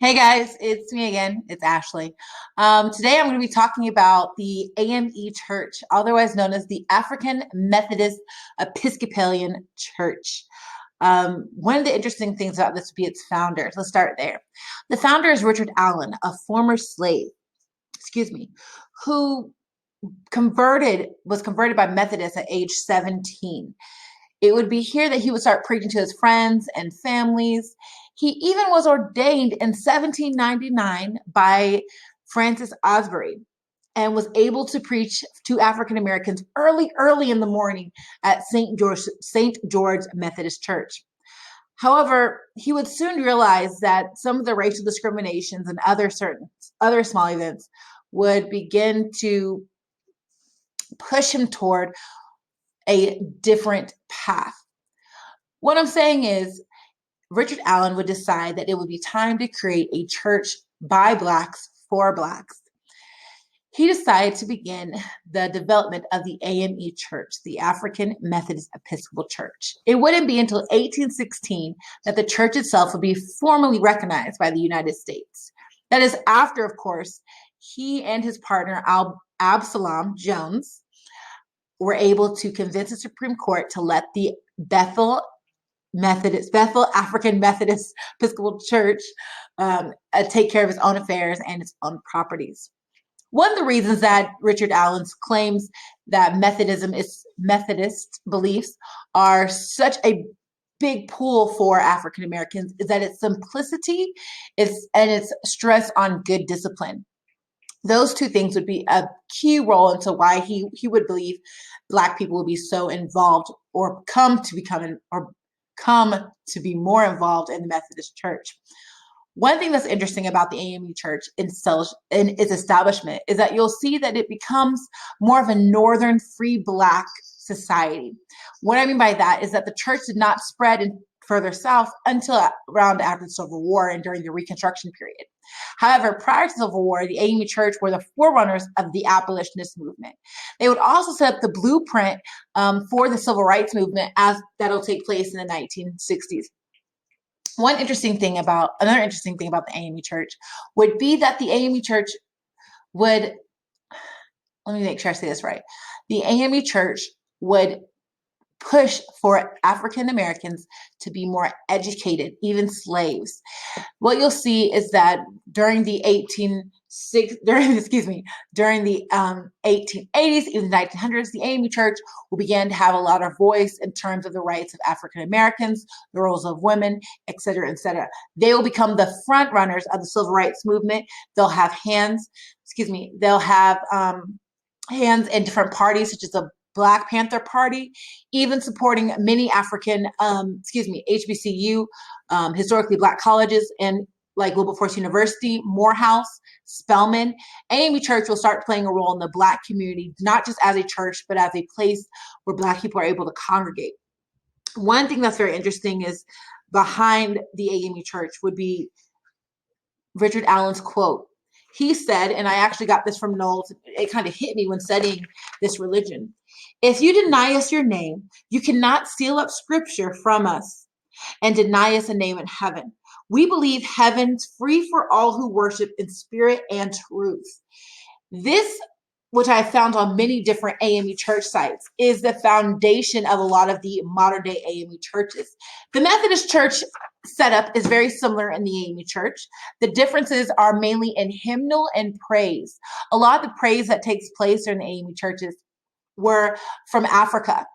Hey guys, it's me again. It's Ashley. Today I'm going to be talking about the AME Church, otherwise known as the African Methodist Episcopalian Church. One of the interesting things about this would be its founders. Let's start there. The founder is Richard Allen, a former slave, who was converted by Methodists at age 17. It would be here that he would start preaching to his friends and families. He even was ordained in 1799 by Francis Osbury and was able to preach to African Americans early in the morning at St. George Methodist Church. However, he would soon realize that some of the racial discriminations and other small events would begin to push him toward a different path. What I'm saying is, Richard Allen would decide that it would be time to create a church by Blacks for Blacks. He decided to begin the development of the AME Church, the African Methodist Episcopal Church. It wouldn't be until 1816 that the church itself would be formally recognized by the United States. That is after, of course, he and his partner, Absalom Jones, were able to convince the Supreme Court to let the Bethel African Methodist Episcopal Church take care of its own affairs and its own properties. One of the reasons that Richard Allen claims that Methodist beliefs are such a big pull for African Americans is that its simplicity and its stress on good discipline. Those two things would be a key role into why he would believe Black people would be so involved or come to be more involved in the Methodist Church. One thing that's interesting about the AME Church in its establishment is that you'll see that it becomes more of a northern free Black society. What I mean by that is that the church did not spread further south until around after the Civil War and during the Reconstruction period. However, prior to the Civil War, the AME Church were the forerunners of the abolitionist movement. They would also set up the blueprint for the civil rights movement as that'll take place in the 1960s. Another interesting thing about the AME Church would be that the AME Church would, let me make sure I say this right. The AME Church would push for African Americans to be more educated, even slaves. What you'll see is that during the 1880s, even the 1900s, the AME Church will begin to have a lot of voice in terms of the rights of African Americans, the roles of women, et cetera, et cetera. They will become the front runners of the civil rights movement. They'll have hands in different parties, such as the Black Panther Party, even supporting many African, HBCU, historically Black colleges, and like Wilberforce University, Morehouse, Spelman. AME Church will start playing a role in the Black community, not just as a church, but as a place where Black people are able to congregate. One thing that's very interesting is behind the AME Church would be Richard Allen's quote. He said, and I actually got this from Knowles, it kind of hit me when studying this religion. If you deny us your name, you cannot seal up scripture from us and deny us a name in heaven. We believe heaven's free for all who worship in spirit and truth. This, which I found on many different AME church sites, is the foundation of a lot of the modern day AME churches. The Methodist Church setup is very similar in the AME Church. The differences are mainly in hymnal and praise. A lot of the praise that takes place in the AME churches were from Africa.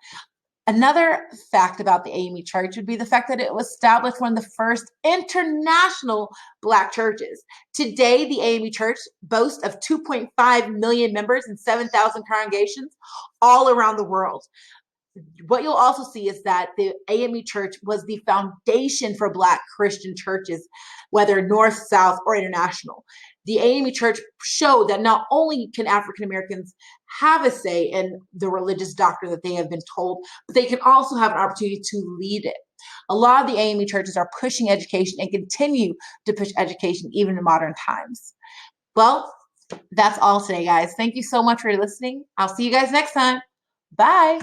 Another fact about the AME Church would be the fact that it was established one of the first international Black churches. Today, the AME Church boasts of 2.5 million members and 7,000 congregations all around the world. What you'll also see is that the AME Church was the foundation for Black Christian churches, whether north, south, or international. The AME Church showed that not only can African Americans have a say in the religious doctrine that they have been told, but they can also have an opportunity to lead it. A lot of the AME churches are pushing education and continue to push education even in modern times. Well, that's all today, guys. Thank you so much for listening. I'll see you guys next time. Bye.